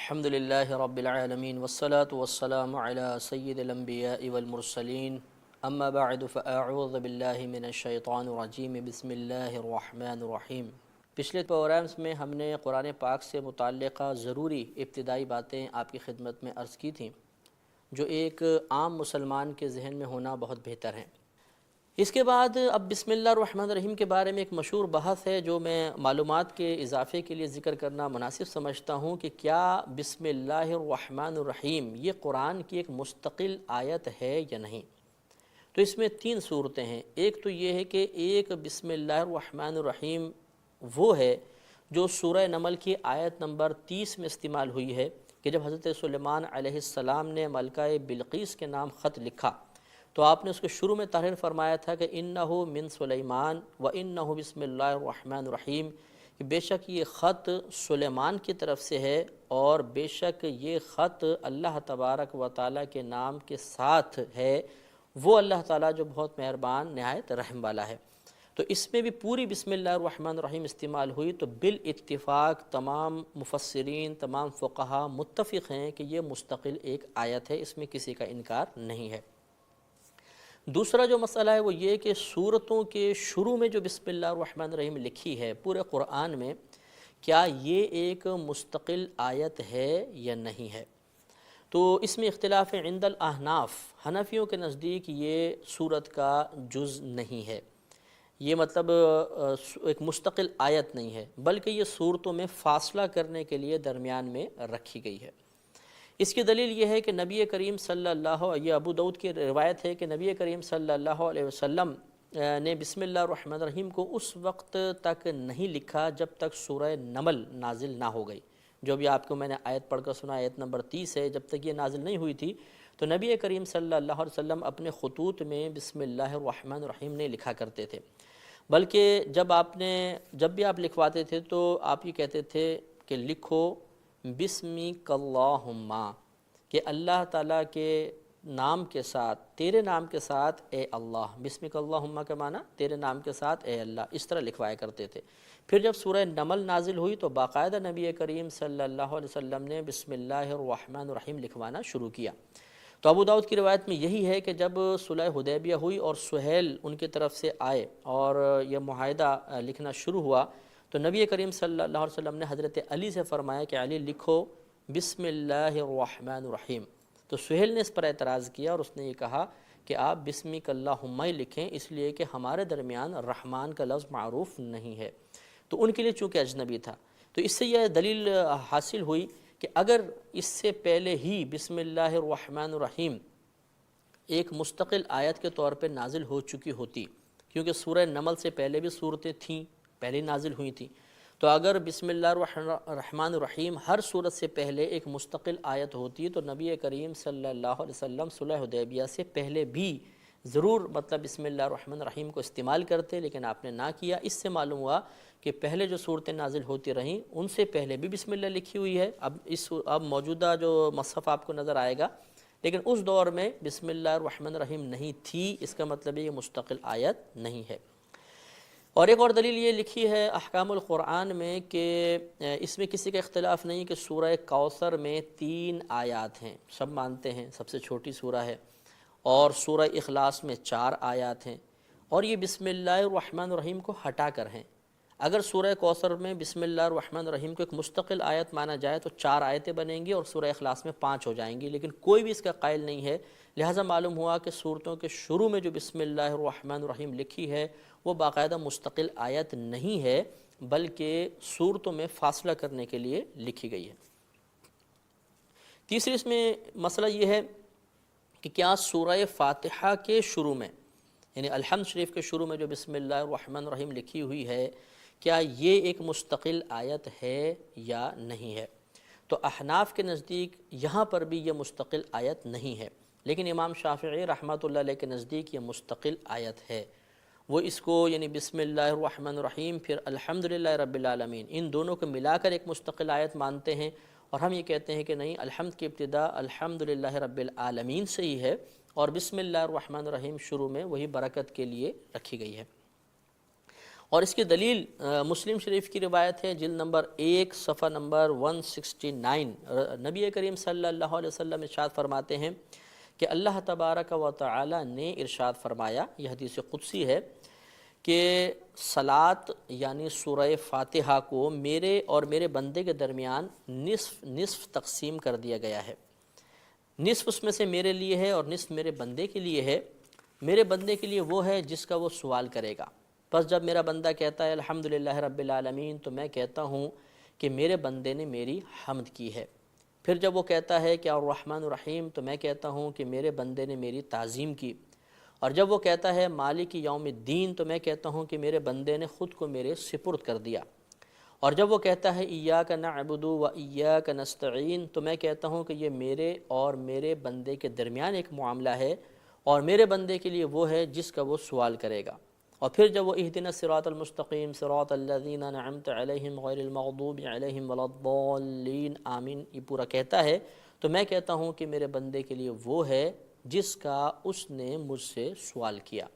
الحمد للہ رب العالمین والصلاة والسلام علی سید الانبیاء والمرسلین اما بعد فاعوذ باللہ من الشیطان الرجیم بسم اللہ الرحمن الرحیم۔ پچھلے پروگرامز میں ہم نے قرآن پاک سے متعلقہ ضروری ابتدائی باتیں آپ کی خدمت میں عرض کی تھیں جو ایک عام مسلمان کے ذہن میں ہونا بہت بہتر ہیں۔ اس کے بعد اب بسم اللہ الرحمن الرحیم کے بارے میں ایک مشہور بحث ہے جو میں معلومات کے اضافے کے لیے ذکر کرنا مناسب سمجھتا ہوں کہ کیا بسم اللہ الرحمن الرحیم یہ قرآن کی ایک مستقل آیت ہے یا نہیں۔ تو اس میں تین صورتیں ہیں۔ ایک تو یہ ہے کہ ایک بسم اللہ الرحمن الرحیم وہ ہے جو سورہ نمل کی آیت نمبر 30 میں استعمال ہوئی ہے کہ جب حضرت سلیمان علیہ السلام نے ملکہ بلقیس کے نام خط لکھا تو آپ نے اس کے شروع میں تحریر فرمایا تھا کہ انہ من سلیمان و انہ بسم اللہ الرحمن الرحیم، کہ بے شک یہ خط سلیمان کی طرف سے ہے اور بے شک یہ خط اللہ تبارک و تعالیٰ کے نام کے ساتھ ہے، وہ اللہ تعالیٰ جو بہت مہربان نہایت رحم والا ہے۔ تو اس میں بھی پوری بسم اللہ الرحمن الرحیم استعمال ہوئی، تو بالاتفاق تمام مفسرین تمام فقہا متفق ہیں کہ یہ مستقل ایک آیت ہے، اس میں کسی کا انکار نہیں ہے۔ دوسرا جو مسئلہ ہے وہ یہ کہ سورتوں کے شروع میں جو بسم اللہ الرحمن الرحیم لکھی ہے پورے قرآن میں، کیا یہ ایک مستقل آیت ہے یا نہیں ہے۔ تو اس میں اختلاف ہے عند الاحناف، حنفیوں کے نزدیک یہ سورت کا جز نہیں ہے، یہ مطلب ایک مستقل آیت نہیں ہے، بلکہ یہ سورتوں میں فاصلہ کرنے کے لیے درمیان میں رکھی گئی ہے۔ اس کی دلیل یہ ہے کہ نبی کریم صلی اللہ علیہ، یہ ابو داؤد کی روایت ہے کہ نبی کریم صلی اللہ علیہ وسلم نے بسم اللہ الرحمن الرحیم کو اس وقت تک نہیں لکھا جب تک سورہ نمل نازل نہ ہو گئی، جو بھی آپ کو میں نے آیت پڑھ کر سنا، آیت نمبر 30 ہے، جب تک یہ نازل نہیں ہوئی تھی تو نبی کریم صلی اللہ علیہ وسلم اپنے خطوط میں بسم اللہ الرحمن الرحیم نے لکھا کرتے تھے، بلکہ جب بھی آپ لکھواتے تھے تو آپ یہ کہتے تھے کہ لکھو بسمک اللہم، کہ اللہ تعالیٰ کے نام کے ساتھ، تیرے نام کے ساتھ اے اللہ، بسمک اللہم کا معنی تیرے نام کے ساتھ اے اللہ، اس طرح لکھوایا کرتے تھے۔ پھر جب سورہ نمل نازل ہوئی تو باقاعدہ نبی کریم صلی اللہ علیہ وسلم نے بسم اللہ الرحمن الرحیم لکھوانا شروع کیا۔ تو ابو داؤد کی روایت میں یہی ہے کہ جب صلح حدیبیہ ہوئی اور سہیل ان کی طرف سے آئے اور یہ معاہدہ لکھنا شروع ہوا تو نبی کریم صلی اللہ علیہ وسلم نے حضرت علی سے فرمایا کہ علی لکھو بسم اللہ الرحمن الرحیم، تو سہیل نے اس پر اعتراض کیا اور اس نے یہ کہا کہ آپ بسمک اللہم لکھیں، اس لیے کہ ہمارے درمیان رحمان کا لفظ معروف نہیں ہے، تو ان کے لیے چونکہ اجنبی تھا۔ تو اس سے یہ دلیل حاصل ہوئی کہ اگر اس سے پہلے ہی بسم اللہ الرحمن الرحیم ایک مستقل آیت کے طور پہ نازل ہو چکی ہوتی، کیونکہ سورہ نمل سے پہلے بھی صورتیں تھیں، پہلے نازل ہوئی تھیں، تو اگر بسم اللہ الرحمن الرحیم ہر صورت سے پہلے ایک مستقل آیت ہوتی تو نبی کریم صلی اللہ علیہ وسلم صلح حدیبیہ سے پہلے بھی ضرور بسم اللہ الرحمن الرحیم کو استعمال کرتے، لیکن آپ نے نہ کیا۔ اس سے معلوم ہوا کہ پہلے جو صورتیں نازل ہوتی رہیں ان سے پہلے بھی بسم اللہ لکھی ہوئی ہے۔ اب موجودہ جو مصحف آپ کو نظر آئے گا، لیکن اس دور میں بسم اللہ الرحمن الرحیم نہیں تھی، اس کا مطلب یہ مستقل آیت نہیں ہے۔ اور ایک اور دلیل یہ لکھی ہے احکام القرآن میں کہ اس میں کسی کا اختلاف نہیں کہ سورہ کوثر میں 3 آیات ہیں، سب مانتے ہیں سب سے چھوٹی سورہ ہے، اور سورہ اخلاص میں 4 آیات ہیں، اور یہ بسم اللہ الرحمن الرحیم کو ہٹا کر ہیں۔ اگر سورہ کوثر میں بسم اللہ الرحمن الرحیم کو ایک مستقل آیت مانا جائے تو 4 آیتیں بنیں گی اور سورہ اخلاص میں 5 ہو جائیں گی، لیکن کوئی بھی اس کا قائل نہیں ہے، لہٰذا معلوم ہوا کہ صورتوں کے شروع میں جو بسم اللہ الرحمن الرحیم لکھی ہے وہ باقاعدہ مستقل آیت نہیں ہے، بلکہ صورتوں میں فاصلہ کرنے کے لیے لکھی گئی ہے۔ تیسری اس میں مسئلہ یہ ہے کہ کیا سورہ فاتحہ کے شروع میں، یعنی الحمد شریف کے شروع میں جو بسم اللہ الرحمن الرحیم لکھی ہوئی ہے، کیا یہ ایک مستقل آیت ہے یا نہیں ہے۔ تو احناف کے نزدیک یہاں پر بھی یہ مستقل آیت نہیں ہے، لیکن امام شافعی رحمۃ اللہ علیہ کے نزدیک یہ مستقل آیت ہے۔ وہ اس کو یعنی بسم اللہ الرحمن الرحیم پھر الحمدللہ رب العالمین، ان دونوں کو ملا کر ایک مستقل آیت مانتے ہیں، اور ہم یہ کہتے ہیں کہ نہیں، الحمد کی ابتدا الحمدللہ رب العالمین سے ہی ہے، اور بسم اللہ الرحمن الرحیم شروع میں وہی برکت کے لیے رکھی گئی ہے۔ اور اس کی دلیل مسلم شریف کی روایت ہے، جلد نمبر 1 صفحہ نمبر 169۔ نبی کریم صلی اللہ علیہ وسلم ارشاد فرماتے ہیں کہ اللہ تبارک و تعالی نے ارشاد فرمایا، یہ حدیث قدسی ہے، کہ صلاۃ یعنی سورہ فاتحہ کو میرے اور میرے بندے کے درمیان نصف نصف تقسیم کر دیا گیا ہے۔ نصف اس میں سے میرے لیے ہے اور نصف میرے بندے کے لیے ہے۔ میرے بندے کے لیے وہ ہے جس کا وہ سوال کرے گا۔ پس جب میرا بندہ کہتا ہے الحمدللہ رب العالمین، تو میں کہتا ہوں کہ میرے بندے نے میری حمد کی ہے۔ پھر جب وہ کہتا ہے کہ الرحمن الرحیم، تو میں کہتا ہوں کہ میرے بندے نے میری تعظیم کی۔ اور جب وہ کہتا ہے مالک یوم الدین، تو میں کہتا ہوں کہ میرے بندے نے خود کو میرے سپرد کر دیا۔ اور جب وہ کہتا ہے ایاک نعبد و ایاک نستعین، تو میں کہتا ہوں کہ یہ میرے اور میرے بندے کے درمیان ایک معاملہ ہے، اور میرے بندے کے لیے وہ ہے جس کا وہ سوال کرے گا۔ اور پھر جب وہ اہدنا الصراط المستقیم صراط الذین انعمت علیہم غیر المغضوب علیہم ولا الضالین آمین یہ پورا کہتا ہے، تو میں کہتا ہوں کہ میرے بندے کے لیے وہ ہے جس کا اس نے مجھ سے سوال کیا۔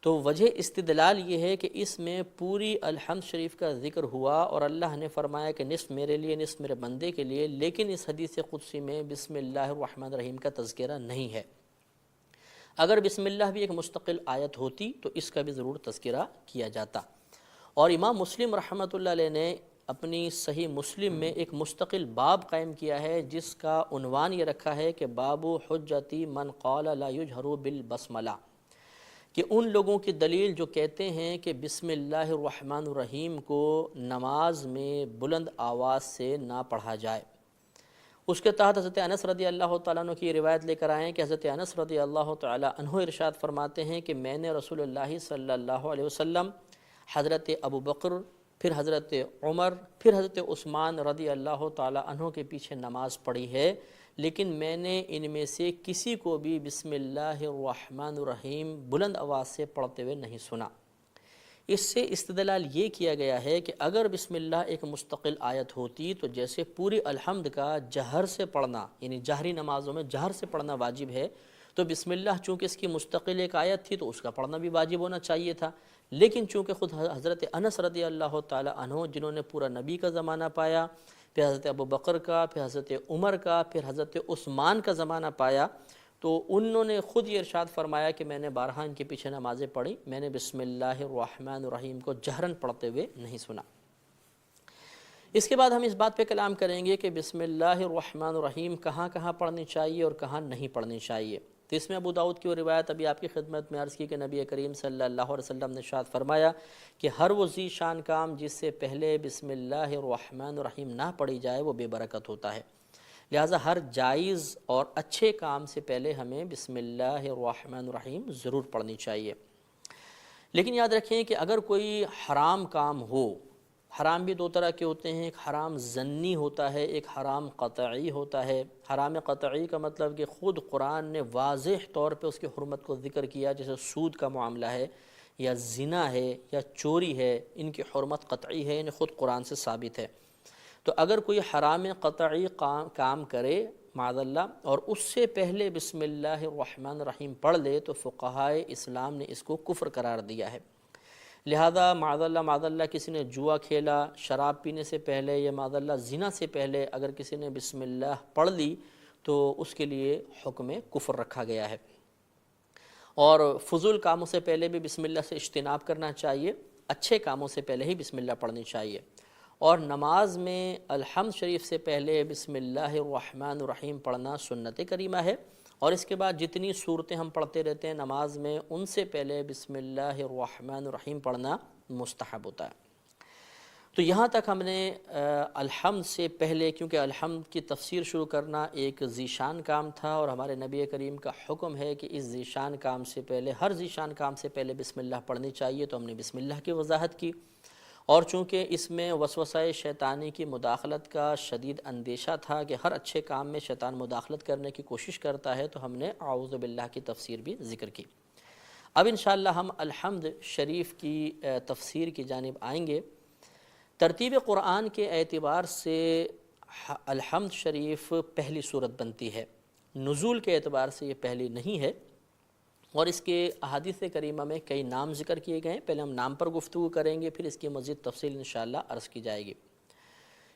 تو وجہ استدلال یہ ہے کہ اس میں پوری الحمد شریف کا ذکر ہوا، اور اللہ نے فرمایا کہ نصف میرے لیے نصف میرے بندے کے لیے، لیکن اس حدیث قدسی میں بسم اللہ الرحمن الرحیم کا تذکرہ نہیں ہے۔ اگر بسم اللہ بھی ایک مستقل آیت ہوتی تو اس کا بھی ضرور تذکرہ کیا جاتا۔ اور امام مسلم رحمۃ اللہ علیہ نے اپنی صحیح مسلم میں ایک مستقل باب قائم کیا ہے، جس کا عنوان یہ رکھا ہے کہ باب حجتی من قال لا یجہر بالبسملہ، کہ ان لوگوں کی دلیل جو کہتے ہیں کہ بسم اللہ الرحمن الرحیم کو نماز میں بلند آواز سے نہ پڑھا جائے۔ اس کے تحت حضرت انس رضی اللہ تعالیٰ عنہ کی روایت لے کر آئے ہیں کہ حضرت انس رضی اللہ تعالیٰ عنہ ارشاد فرماتے ہیں کہ میں نے رسول اللہ صلی اللہ علیہ وسلم، حضرت ابو بکر، پھر حضرت عمر، پھر حضرت عثمان رضی اللہ تعالیٰ عنہ کے پیچھے نماز پڑھی ہے، لیکن میں نے ان میں سے کسی کو بھی بسم اللہ الرحمن الرحیم بلند آواز سے پڑھتے ہوئے نہیں سنا۔ اس سے استدلال یہ کیا گیا ہے کہ اگر بسم اللہ ایک مستقل آیت ہوتی تو جیسے پوری الحمد کا جہر سے پڑھنا، یعنی جہری نمازوں میں جہر سے پڑھنا واجب ہے، تو بسم اللہ چونکہ اس کی مستقل ایک آیت تھی تو اس کا پڑھنا بھی واجب ہونا چاہیے تھا۔ لیکن چونکہ خود حضرت انس رضی اللہ تعالی عنہ، جنہوں نے پورا نبی کا زمانہ پایا، پھر حضرت ابو بکر کا، پھر حضرت عمر کا، پھر حضرت عثمان کا زمانہ پایا، تو انہوں نے خود یہ ارشاد فرمایا کہ میں نے بارہا ان کے پیچھے نمازیں پڑھی، میں نے بسم اللہ الرحمن الرحیم کو جہراً پڑھتے ہوئے نہیں سنا۔ اس کے بعد ہم اس بات پہ کلام کریں گے کہ بسم اللہ الرحمن الرحیم کہاں کہاں پڑھنی چاہیے اور کہاں نہیں پڑھنی چاہیے۔ تو اس میں ابو داؤد کی وہ روایت ابھی آپ کی خدمت میں عرض کی کہ نبی کریم صلی اللہ علیہ وسلم نے ارشاد فرمایا کہ ہر وہ ذی شان کام جس سے پہلے بسم اللہ الرحمن الرحیم نہ پڑھی جائے وہ بے برکت ہوتا ہے، لہٰذا ہر جائز اور اچھے کام سے پہلے ہمیں بسم اللہ الرحمن الرحیم ضرور پڑھنی چاہیے۔ لیکن یاد رکھیں کہ اگر کوئی حرام کام ہو، حرام بھی دو طرح کے ہوتے ہیں، ایک حرام ظنی ہوتا ہے، ایک حرام قطعی ہوتا ہے۔ حرام قطعی کا مطلب کہ خود قرآن نے واضح طور پہ اس کی حرمت کو ذکر کیا، جیسے سود کا معاملہ ہے یا زنا ہے یا چوری ہے، ان کی حرمت قطعی ہے، یعنی خود قرآن سے ثابت ہے۔ تو اگر کوئی حرام قطعی کام کرے معاذ اللہ اور اس سے پہلے بسم اللہ الرحمن الرحیم پڑھ لے تو فقہائے اسلام نے اس کو کفر قرار دیا ہے۔ لہذا معاذ اللہ کسی نے جوا کھیلا شراب پینے سے پہلے یا معاذ اللہ زنا سے پہلے اگر کسی نے بسم اللہ پڑھ لی تو اس کے لیے حکم کفر رکھا گیا ہے۔ اور فضول کاموں سے پہلے بھی بسم اللہ سے اجتناب کرنا چاہیے، اچھے کاموں سے پہلے ہی بسم اللہ پڑھنی چاہیے۔ اور نماز میں الحمد شریف سے پہلے بسم اللہ الرحمن الرحیم پڑھنا سنت کریمہ ہے، اور اس کے بعد جتنی صورتیں ہم پڑھتے رہتے ہیں نماز میں ان سے پہلے بسم اللہ الرحمن الرحیم پڑھنا مستحب ہوتا ہے۔ تو یہاں تک ہم نے الحمد سے پہلے، کیونکہ الحمد کی تفسیر شروع کرنا ایک ذیشان کام تھا اور ہمارے نبی کریم کا حکم ہے کہ اس ذیشان کام سے پہلے، ہر ذیشان کام سے پہلے بسم اللہ پڑھنی چاہیے، تو ہم نے بسم اللہ کی وضاحت کی۔ اور چونکہ اس میں وسوسہ شیطانی کی مداخلت کا شدید اندیشہ تھا کہ ہر اچھے کام میں شیطان مداخلت کرنے کی کوشش کرتا ہے، تو ہم نے اعوذ باللہ کی تفسیر بھی ذکر کی۔ اب انشاءاللہ ہم الحمد شریف کی تفسیر کی جانب آئیں گے۔ ترتیب قرآن کے اعتبار سے الحمد شریف پہلی صورت بنتی ہے، نزول کے اعتبار سے یہ پہلی نہیں ہے، اور اس کے احادیث کریمہ میں کئی نام ذکر کیے گئے ہیں. پہلے ہم نام پر گفتگو کریں گے، پھر اس کی مزید تفصیل انشاءاللہ عرض کی جائے گی.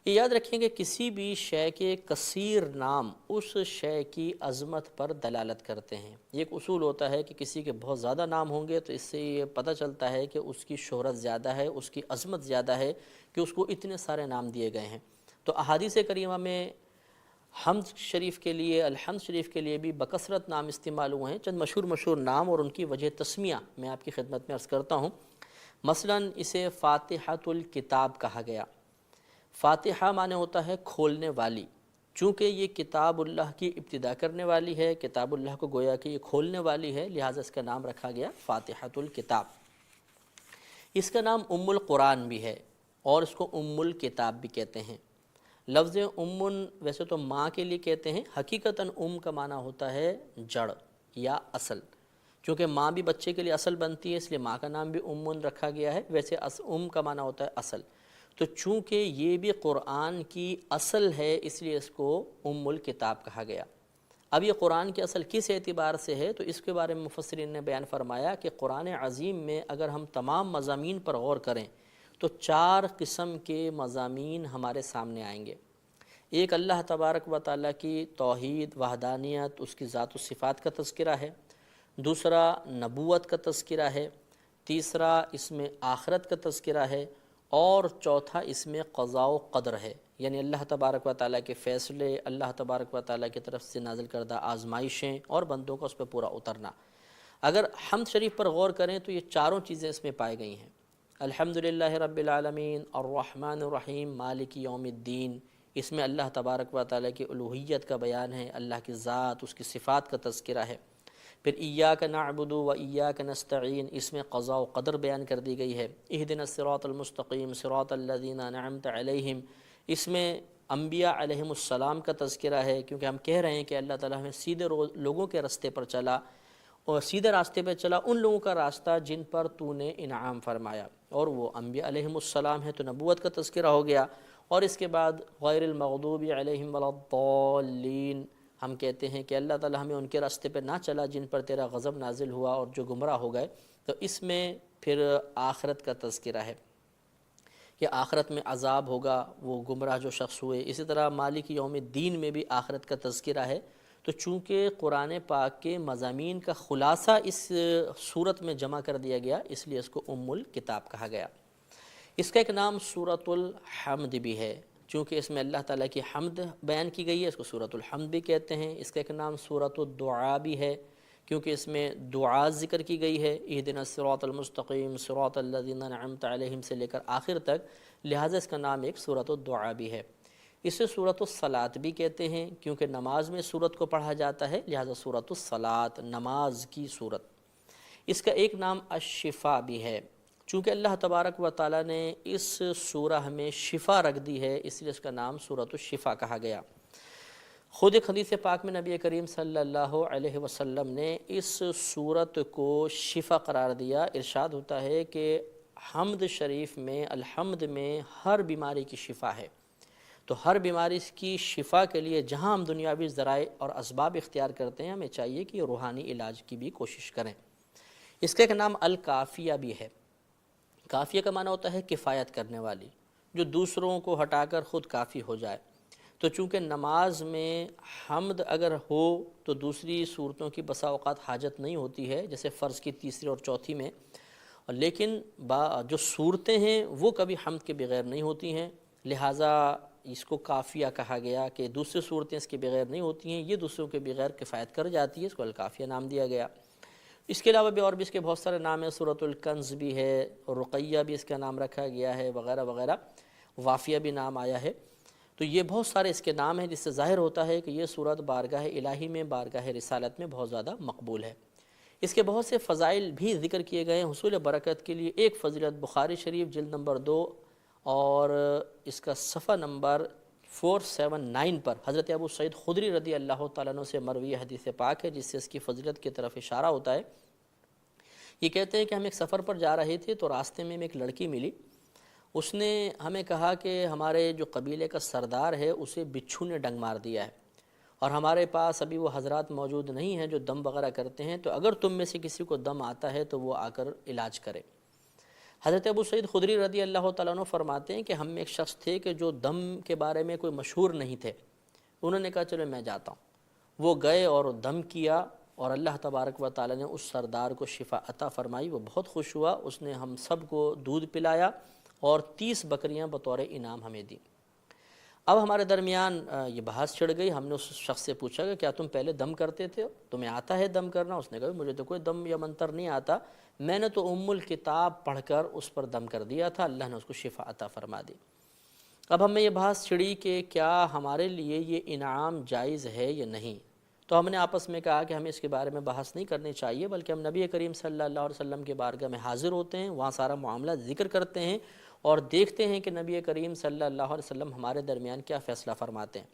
یہ یاد رکھیں کہ کسی بھی شے کے کثیر نام اس شے کی عظمت پر دلالت کرتے ہیں. یہ ایک اصول ہوتا ہے کہ کسی کے بہت زیادہ نام ہوں گے تو اس سے یہ پتہ چلتا ہے کہ اس کی شہرت زیادہ ہے، اس کی عظمت زیادہ ہے کہ اس کو اتنے سارے نام دیے گئے ہیں. تو احادیث کریمہ میں حمد شریف کے لیے، الحمد شریف کے لیے بھی بکثرت نام استعمال ہوئے ہیں. چند مشہور نام اور ان کی وجہ تسمیہ میں آپ کی خدمت میں عرض کرتا ہوں. مثلا اسے فاتحۃ الکتاب کہا گیا. فاتحہ معنی ہوتا ہے کھولنے والی. چونکہ یہ کتاب اللہ کی ابتدا کرنے والی ہے، کتاب اللہ کو گویا کہ یہ کھولنے والی ہے، لہٰذا اس کا نام رکھا گیا فاتحۃ الکتاب. اس کا نام ام القرآن بھی ہے اور اس کو ام الکتاب بھی کہتے ہیں. لفظ امن ویسے تو ماں کے لیے کہتے ہیں، حقیقتاً ام کا معنی ہوتا ہے جڑ یا اصل. چونکہ ماں بھی بچے کے لیے اصل بنتی ہے، اس لیے ماں کا نام بھی امن رکھا گیا ہے. ویسے ام کا معنی ہوتا ہے اصل. تو چونکہ یہ بھی قرآن کی اصل ہے اس لیے اس کو ام الکتاب کہا گیا. اب یہ قرآن کی اصل کس اعتبار سے ہے تو اس کے بارے میں مفسرین نے بیان فرمایا کہ قرآن عظیم میں اگر ہم تمام مضامین پر غور کریں تو 4 قسم کے مضامین ہمارے سامنے آئیں گے. ایک اللہ تبارک و تعالیٰ کی توحید، وحدانیت، اس کی ذات و صفات کا تذکرہ ہے. دوسرا نبوت کا تذکرہ ہے. تیسرا اس میں آخرت کا تذکرہ ہے. اور چوتھا اس میں قضاء و قدر ہے، یعنی اللہ تبارک و تعالیٰ کے فیصلے، اللہ تبارک و تعالیٰ کی طرف سے نازل کردہ آزمائشیں اور بندوں کا اس پہ پورا اترنا. اگر حمد شریف پر غور کریں تو یہ 4 چیزیں اس میں پائی گئی ہیں. الحمدللہ رب العالمین، الرحمن الرحیم، مالک یوم الدین. اس میں اللہ تبارک و تعالیٰ کی الوہیت کا بیان ہے، اللہ کی ذات، اس کی صفات کا تذکرہ ہے. پھر ایاک نعبد و ایاک نستعین، اس میں قضاء و قدر بیان کر دی گئی ہے. اہدنا الصراط المستقیم صراط الذین انعمت علیہم، اس میں انبیاء علیہم السلام کا تذکرہ ہے، کیونکہ ہم کہہ رہے ہیں کہ اللہ تعالیٰ ہمیں سیدھے لوگوں کے راستے پر چلا اور سیدھے راستے پہ چلا ان لوگوں کا راستہ جن پر تو نے انعام فرمایا، اور وہ انبیاء علیہم السلام ہے. تو نبوت کا تذکرہ ہو گیا. اور اس کے بعد غیر المغضوب علیہم ولا الضالین، ہم کہتے ہیں کہ اللہ تعالیٰ ہمیں ان کے راستے پہ نہ چلا جن پر تیرا غضب نازل ہوا اور جو گمراہ ہو گئے. تو اس میں پھر آخرت کا تذکرہ ہے کہ آخرت میں عذاب ہوگا وہ گمراہ جو شخص ہوئے. اسی طرح مالک یوم الدین میں بھی آخرت کا تذکرہ ہے. تو چونکہ قرآن پاک کے مضامین کا خلاصہ اس صورت میں جمع کر دیا گیا اس لیے اس کو ام الکتاب کہا گیا. اس کا ایک نام سورۃ الحمد بھی ہے، چونکہ اس میں اللہ تعالیٰ کی حمد بیان کی گئی ہے، اس کو سورۃ الحمد بھی کہتے ہیں. اس کا ایک نام سورۃ الدعاء بھی ہے، کیونکہ اس میں دعا ذکر کی گئی ہے، اہدنا الصراط المستقیم صراط الذین انعمت علیہم سے لے کر آخر تک، لہٰذا اس کا نام ایک سورۃ الدعاء بھی ہے. اسے سورۃ الصلاۃ بھی کہتے ہیں، کیونکہ نماز میں سورت کو پڑھا جاتا ہے، لہٰذا سورۃ الصلاۃ نماز کی سورت. اس کا ایک نام الشفا بھی ہے، چونکہ اللہ تبارک و تعالیٰ نے اس سورہ میں شفا رکھ دی ہے اس لیے اس کا نام سورۃ الشفا کہا گیا. خود ایک حدیث پاک میں نبی کریم صلی اللہ علیہ وسلم نے اس سورت کو شفا قرار دیا. ارشاد ہوتا ہے کہ حمد شریف میں، الحمد میں ہر بیماری کی شفا ہے. تو ہر بیماری کی شفا کے لیے جہاں ہم دنیاوی ذرائع اور اسباب اختیار کرتے ہیں، ہمیں چاہیے کہ روحانی علاج کی بھی کوشش کریں. اس کا ایک نام الکافیہ بھی ہے. کافیہ کا معنی ہوتا ہے کفایت کرنے والی، جو دوسروں کو ہٹا کر خود کافی ہو جائے. تو چونکہ نماز میں حمد اگر ہو تو دوسری صورتوں کی بسا اوقات حاجت نہیں ہوتی ہے، جیسے فرض کی تیسری اور چوتھی میں، لیکن جو صورتیں ہیں وہ کبھی حمد کے بغیر نہیں ہوتی ہیں، لہٰذا اس کو کافیہ کہا گیا کہ دوسری صورتیں اس کے بغیر نہیں ہوتی ہیں، یہ دوسروں کے بغیر کفایت کر جاتی ہے، اس کو الکافیہ نام دیا گیا. اس کے علاوہ بھی اور بھی اس کے بہت سارے نام ہیں، سورۃ الکنز بھی ہے، رقیہ بھی اس کا نام رکھا گیا ہے، وغیرہ وغیرہ، وافیہ بھی نام آیا ہے. تو یہ بہت سارے اس کے نام ہیں، جس سے ظاہر ہوتا ہے کہ یہ سورت بارگاہ الہی میں، بارگاہ رسالت میں بہت زیادہ مقبول ہے. اس کے بہت سے فضائل بھی ذکر کیے گئے ہیں. حصول برکت کے لیے ایک فضیلت بخاری شریف جلد نمبر 2 اور اس کا صفحہ نمبر 479 پر حضرت ابو سعید خدری رضی اللہ تعالیٰ عنہ سے مروی حدیث پاک ہے، جس سے اس کی فضیلت کی طرف اشارہ ہوتا ہے. یہ کہتے ہیں کہ ہم ایک سفر پر جا رہے تھے تو راستے میں ایک لڑکی ملی. اس نے ہمیں کہا کہ ہمارے جو قبیلے کا سردار ہے اسے بچھو نے ڈنگ مار دیا ہے، اور ہمارے پاس ابھی وہ حضرات موجود نہیں ہیں جو دم وغیرہ کرتے ہیں، تو اگر تم میں سے کسی کو دم آتا ہے تو وہ آ کر علاج کرے۔ حضرت ابو سعید خدری رضی اللہ تعالیٰ عنہ فرماتے ہیں کہ ہم میں ایک شخص تھے کہ جو دم کے بارے میں کوئی مشہور نہیں تھے، انہوں نے کہا چلو میں جاتا ہوں۔ وہ گئے اور دم کیا، اور اللہ تبارک و تعالیٰ نے اس سردار کو شفا عطا فرمائی۔ وہ بہت خوش ہوا، اس نے ہم سب کو دودھ پلایا اور 30 بکریاں بطور انعام ہمیں دیں۔ اب ہمارے درمیان یہ بحث چھڑ گئی۔ ہم نے اس شخص سے پوچھا کہ کیا تم پہلے دم کرتے تھے، تمہیں آتا ہے دم کرنا؟ اس نے کہا مجھے تو کوئی دم یا منتر نہیں آتا، میں نے تو ام الکتاب پڑھ کر اس پر دم کر دیا تھا، اللہ نے اس کو شفا عطا فرما دی۔ اب ہمیں یہ بحث چھڑی کہ کیا ہمارے لیے یہ انعام جائز ہے یا نہیں، تو ہم نے آپس میں کہا کہ ہمیں اس کے بارے میں بحث نہیں کرنی چاہیے، بلکہ ہم نبی کریم صلی اللہ علیہ وسلم کے بارگاہ میں حاضر ہوتے ہیں، وہاں سارا معاملہ ذکر کرتے ہیں اور دیکھتے ہیں کہ نبی کریم صلی اللہ علیہ وسلم ہمارے درمیان کیا فیصلہ فرماتے ہیں۔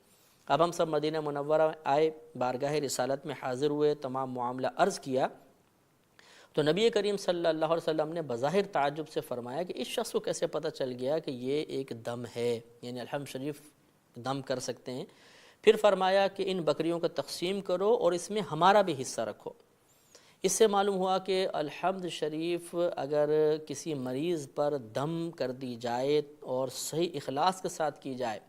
اب ہم سب مدینہ منورہ آئے، بارگاہ رسالت میں حاضر ہوئے، تمام معاملہ عرض کیا، تو نبی کریم صلی اللہ علیہ وسلم نے بظاہر تعجب سے فرمایا کہ اس شخص کو کیسے پتہ چل گیا کہ یہ ایک دم ہے، یعنی الحمد شریف دم کر سکتے ہیں۔ پھر فرمایا کہ ان بکریوں کو تقسیم کرو اور اس میں ہمارا بھی حصہ رکھو۔ اس سے معلوم ہوا کہ الحمد شریف اگر کسی مریض پر دم کر دی جائے اور صحیح اخلاص کے ساتھ کی جائے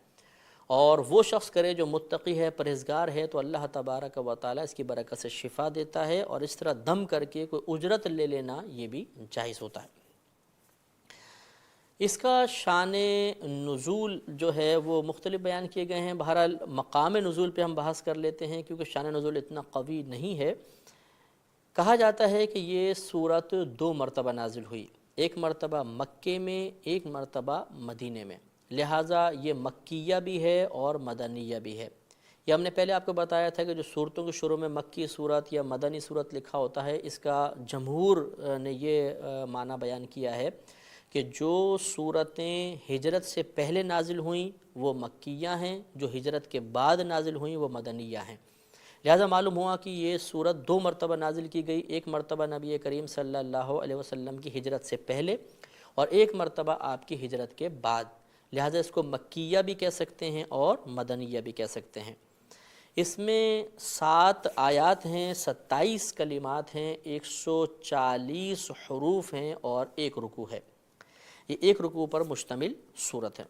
اور وہ شخص کرے جو متقی ہے، پرہیزگار ہے، تو اللہ تبارک و تعالیٰ اس کی برکت سے شفا دیتا ہے، اور اس طرح دم کر کے کوئی اجرت لے لینا یہ بھی جائز ہوتا ہے۔ اس کا شان نزول جو ہے وہ مختلف بیان کیے گئے ہیں، بہرحال مقام نزول پہ ہم بحث کر لیتے ہیں کیونکہ شان نزول اتنا قوی نہیں ہے۔ کہا جاتا ہے کہ یہ سورت 2 مرتبہ نازل ہوئی، ایک مرتبہ مکے میں، ایک مرتبہ مدینے میں، لہٰذا یہ مکیہ بھی ہے اور مدنیہ بھی ہے۔ یہ ہم نے پہلے آپ کو بتایا تھا کہ جو صورتوں کے شروع میں مکی صورت یا مدنی صورت لکھا ہوتا ہے، اس کا جمہور نے یہ معنی بیان کیا ہے کہ جو صورتیں ہجرت سے پہلے نازل ہوئیں وہ مکیہ ہیں، جو ہجرت کے بعد نازل ہوئیں وہ مدنیہ ہیں۔ لہذا معلوم ہوا کہ یہ صورت 2 مرتبہ نازل کی گئی، ایک مرتبہ نبی کریم صلی اللہ علیہ وسلم کی ہجرت سے پہلے اور ایک مرتبہ آپ کی ہجرت کے بعد، لہذا اس کو مکیہ بھی کہہ سکتے ہیں اور مدنیہ بھی کہہ سکتے ہیں۔ اس میں 7 آیات ہیں، 27 کلمات ہیں، 140 حروف ہیں اور 1 رکوع ہے۔ یہ 1 رکوع پر مشتمل صورت ہے۔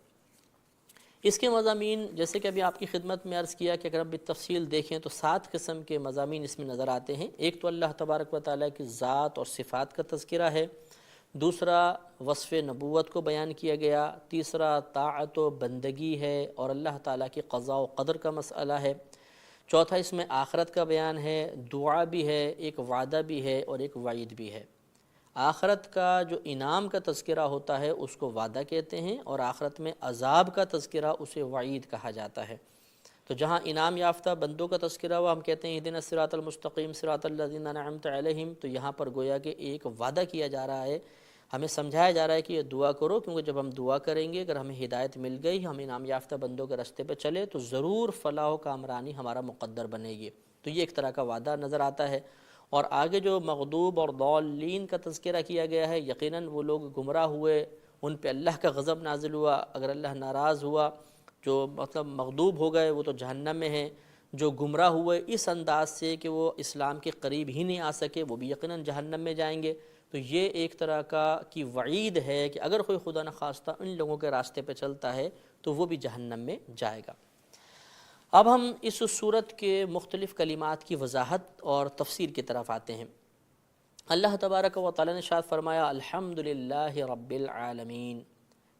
اس کے مضامین جیسے کہ ابھی آپ کی خدمت میں عرض کیا کہ اگر ہم بالتفصیل دیکھیں تو 7 قسم کے مضامین اس میں نظر آتے ہیں۔ ایک تو اللہ تبارک و تعالیٰ کی ذات اور صفات کا تذکرہ ہے، دوسرا وصف نبوت کو بیان کیا گیا، تیسرا طاعت و بندگی ہے اور اللہ تعالیٰ کی قضاء و قدر کا مسئلہ ہے، چوتھا اس میں آخرت کا بیان ہے، دعا بھی ہے، ایک وعدہ بھی ہے اور ایک وعید بھی ہے۔ آخرت کا جو انعام کا تذکرہ ہوتا ہے اس کو وعدہ کہتے ہیں، اور آخرت میں عذاب کا تذکرہ اسے وعید کہا جاتا ہے۔ تو جہاں انعام یافتہ بندوں کا تذکرہ ہوا، ہم کہتے ہیں اہدنا الصراط المستقیم صراط الذین انعمت علیہم، تو یہاں پر گویا کہ ایک وعدہ کیا جا رہا ہے، ہمیں سمجھایا جا رہا ہے کہ یہ دعا کرو، کیونکہ جب ہم دعا کریں گے، اگر ہمیں ہدایت مل گئی، ہم انعام یافتہ بندوں کے راستے پہ چلے تو ضرور فلاح و کامرانی ہمارا مقدر بنے گی۔ تو یہ ایک طرح کا وعدہ نظر آتا ہے۔ اور آگے جو مغضوب اور ضالین کا تذکرہ کیا گیا ہے، یقیناً وہ لوگ گمراہ ہوئے، ان پہ اللہ کا غضب نازل ہوا، اگر اللہ ناراض ہوا، جو مطلب مغضوب ہو گئے وہ تو جہنم میں ہیں، جو گمراہ ہوئے اس انداز سے کہ وہ اسلام کے قریب ہی نہیں آ سکے وہ بھی یقیناً جہنم میں جائیں گے۔ تو یہ ایک طرح کی وعید ہے کہ اگر کوئی خدا نخواستہ ان لوگوں کے راستے پہ چلتا ہے تو وہ بھی جہنم میں جائے گا۔ اب ہم اس صورت کے مختلف کلمات کی وضاحت اور تفسیر کی طرف آتے ہیں۔ اللہ تبارک و تعالیٰ نے ارشاد فرمایا الحمدللہ رب العالمین،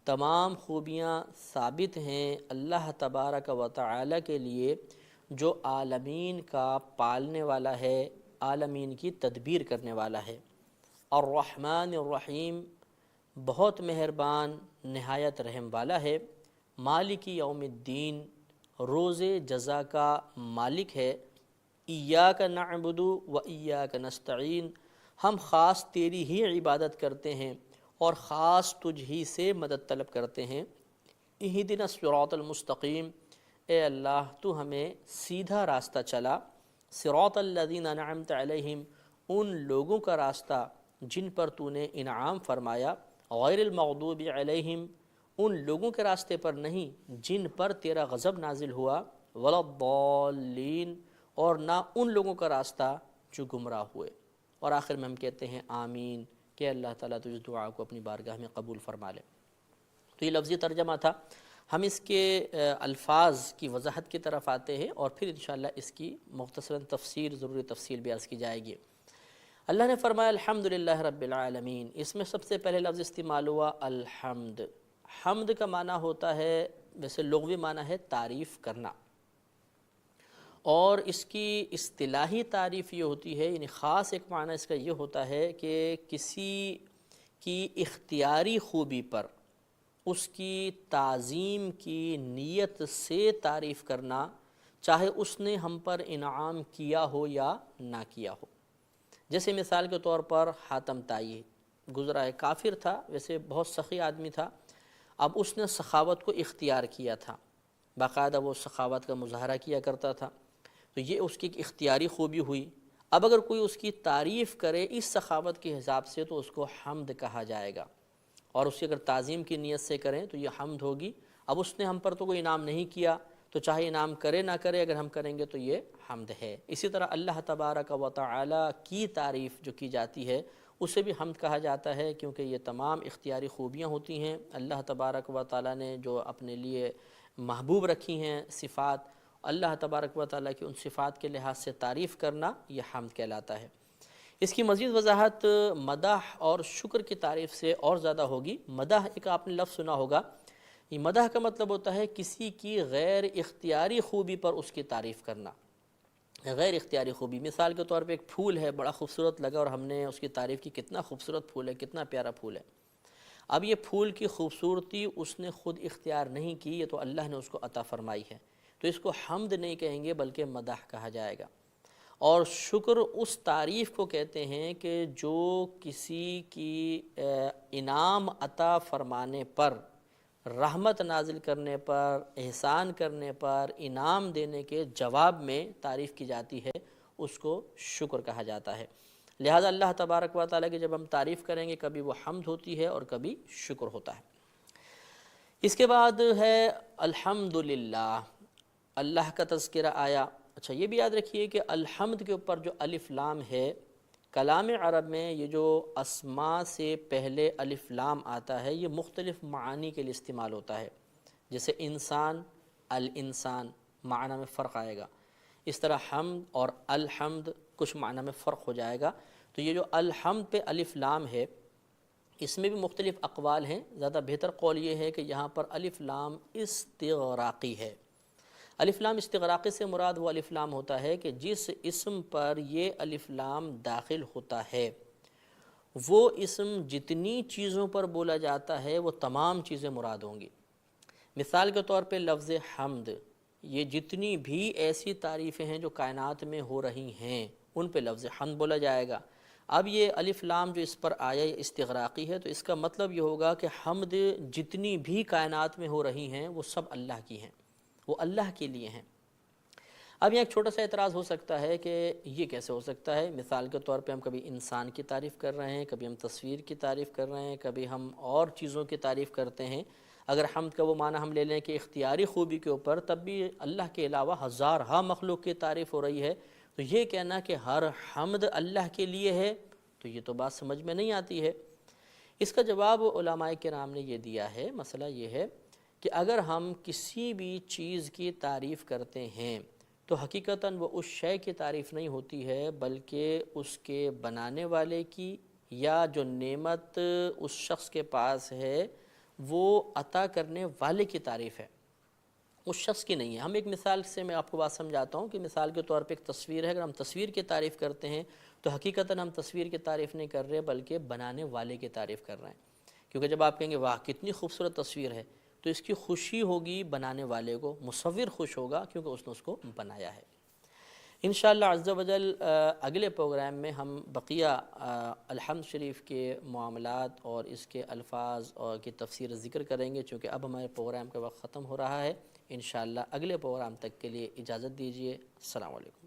تمام خوبیاں ثابت ہیں اللہ تبارک و تعالیٰ کے لیے جو عالمین کا پالنے والا ہے، عالمین کی تدبیر کرنے والا ہے۔ الرحمن الرحیم، بہت مہربان نہایت رحم والا ہے۔ مالک یوم الدین، روز جزا کا مالک ہے۔ ایاک نعبد و ایاک نستعین، ہم خاص تیری ہی عبادت کرتے ہیں اور خاص تجھ ہی سے مدد طلب کرتے ہیں۔ اہدنا الصراط المستقیم، اے اللہ تو ہمیں سیدھا راستہ چلا۔ صراط الذین انعمت علیہم، ان لوگوں کا راستہ جن پر تو نے انعام فرمایا۔ غیر المغضوب علیہم، ان لوگوں کے راستے پر نہیں جن پر تیرا غضب نازل ہوا۔ ولا الضالین، اور نہ ان لوگوں کا راستہ جو گمراہ ہوئے۔ اور آخر میں ہم کہتے ہیں آمین، کہ اللہ تعالیٰ تو اس دعا کو اپنی بارگاہ میں قبول فرما لے۔ تو یہ لفظی ترجمہ تھا۔ ہم اس کے الفاظ کی وضاحت کی طرف آتے ہیں اور پھر انشاءاللہ اس کی مختصراً تفسیر، ضروری تفصیل بھی عرض کی جائے گی۔ اللہ نے فرمایا الحمدللہ رب العالمین، اس میں سب سے پہلے لفظ استعمال ہوا الحمد۔ حمد کا معنی ہوتا ہے، ویسے لغوی معنی ہے تعریف کرنا، اور اس کی اصطلاحی تعریف یہ ہوتی ہے، یعنی خاص ایک معنی اس کا یہ ہوتا ہے کہ کسی کی اختیاری خوبی پر اس کی تعظیم کی نیت سے تعریف کرنا، چاہے اس نے ہم پر انعام کیا ہو یا نہ کیا ہو۔ جیسے مثال کے طور پر حاتم طائی گزرا ہے، کافر تھا، ویسے بہت سخی آدمی تھا، اب اس نے سخاوت کو اختیار کیا تھا، باقاعدہ وہ سخاوت کا مظاہرہ کیا کرتا تھا، تو یہ اس کی ایک اختیاری خوبی ہوئی۔ اب اگر کوئی اس کی تعریف کرے اس سخاوت کے حساب سے تو اس کو حمد کہا جائے گا، اور اس کی اگر تعظیم کی نیت سے کریں تو یہ حمد ہوگی۔ اب اس نے ہم پر تو کوئی انعام نہیں کیا، تو چاہے انعام کرے نہ کرے، اگر ہم کریں گے تو یہ حمد ہے۔ اسی طرح اللہ تبارک و تعالی کی تعریف جو کی جاتی ہے اسے بھی حمد کہا جاتا ہے، کیونکہ یہ تمام اختیاری خوبیاں ہوتی ہیں اللہ تبارک و تعالی نے جو اپنے لیے محبوب رکھی ہیں صفات، اللہ تبارک و تعالی کی ان صفات کے لحاظ سے تعریف کرنا یہ حمد کہلاتا ہے۔ اس کی مزید وضاحت مدح اور شکر کی تعریف سے اور زیادہ ہوگی۔ مدح ایک آپ نے لفظ سنا ہوگا، یہ مدح کا مطلب ہوتا ہے کسی کی غیر اختیاری خوبی پر اس کی تعریف کرنا۔ غیر اختیاری خوبی، مثال کے طور پہ ایک پھول ہے، بڑا خوبصورت لگا اور ہم نے اس کی تعریف کی، کتنا خوبصورت پھول ہے، کتنا پیارا پھول ہے۔ اب یہ پھول کی خوبصورتی اس نے خود اختیار نہیں کی، یہ تو اللہ نے اس کو عطا فرمائی ہے، تو اس کو حمد نہیں کہیں گے بلکہ مدح کہا جائے گا۔ اور شکر اس تعریف کو کہتے ہیں کہ جو کسی کی انعام عطا فرمانے پر، رحمت نازل کرنے پر، احسان کرنے پر، انعام دینے کے جواب میں تعریف کی جاتی ہے، اس کو شکر کہا جاتا ہے۔ لہذا اللہ تبارک و تعالیٰ کی جب ہم تعریف کریں گے کبھی وہ حمد ہوتی ہے اور کبھی شکر ہوتا ہے۔ اس کے بعد ہے الحمدللہ، اللہ کا تذکرہ آیا۔ اچھا یہ بھی یاد رکھیے کہ الحمد کے اوپر جو الف لام ہے، کلام عرب میں یہ جو اسماء سے پہلے الف لام آتا ہے یہ مختلف معانی کے لیے استعمال ہوتا ہے، جیسے انسان، الانسان، معنی میں فرق آئے گا۔ اس طرح حمد اور الحمد کچھ معنی میں فرق ہو جائے گا۔ تو یہ جو الحمد پہ الف لام ہے اس میں بھی مختلف اقوال ہیں، زیادہ بہتر قول یہ ہے کہ یہاں پر الف لام استغراقی ہے۔ الف لام استغراقی سے مراد وہ الف لام ہوتا ہے کہ جس اسم پر یہ الف لام داخل ہوتا ہے وہ اسم جتنی چیزوں پر بولا جاتا ہے وہ تمام چیزیں مراد ہوں گی۔ مثال کے طور پہ لفظ حمد، یہ جتنی بھی ایسی تعریفیں ہیں جو کائنات میں ہو رہی ہیں ان پہ لفظ حمد بولا جائے گا۔ اب یہ الف لام جو اس پر آیا یہ استغراقی ہے، تو اس کا مطلب یہ ہوگا کہ حمد جتنی بھی کائنات میں ہو رہی ہیں وہ سب اللہ کی ہیں، وہ اللہ کے لیے ہیں۔ اب یہاں ایک چھوٹا سا اعتراض ہو سکتا ہے کہ یہ کیسے ہو سکتا ہے؟ مثال کے طور پہ ہم کبھی انسان کی تعریف کر رہے ہیں، کبھی ہم تصویر کی تعریف کر رہے ہیں، کبھی ہم اور چیزوں کی تعریف کرتے ہیں۔ اگر حمد کا وہ معنی ہم لے لیں کہ اختیاری خوبی کے اوپر، تب بھی اللہ کے علاوہ ہزارہا مخلوق کی تعریف ہو رہی ہے، تو یہ کہنا کہ ہر حمد اللہ کے لیے ہے تو یہ تو بات سمجھ میں نہیں آتی ہے۔ اس کا جواب علماء کرام نے یہ دیا ہے۔ مسئلہ یہ ہے کہ اگر ہم کسی بھی چیز کی تعریف کرتے ہیں تو حقیقتاً وہ اس شے کی تعریف نہیں ہوتی ہے بلکہ اس کے بنانے والے کی، یا جو نعمت اس شخص کے پاس ہے وہ عطا کرنے والے کی تعریف ہے، اس شخص کی نہیں ہے۔ ہم ایک مثال سے میں آپ کو بات سمجھاتا ہوں کہ مثال کے طور پہ ایک تصویر ہے، اگر ہم تصویر کی تعریف کرتے ہیں تو حقیقتاً ہم تصویر کی تعریف نہیں کر رہے بلکہ بنانے والے کی تعریف کر رہے ہیں، کیونکہ جب آپ کہیں گے واہ کتنی خوبصورت تصویر ہے تو اس کی خوشی ہوگی بنانے والے کو، مصور خوش ہوگا کیونکہ اس نے اس کو بنایا ہے۔ انشاءاللہ عز و جل اگلے پروگرام میں ہم بقیہ الحمد شریف کے معاملات اور اس کے الفاظ اور کی تفسیر ذکر کریں گے، چونکہ اب ہمارے پروگرام کا وقت ختم ہو رہا ہے۔ انشاءاللہ اگلے پروگرام تک کے لیے اجازت دیجیے۔ السلام علیکم۔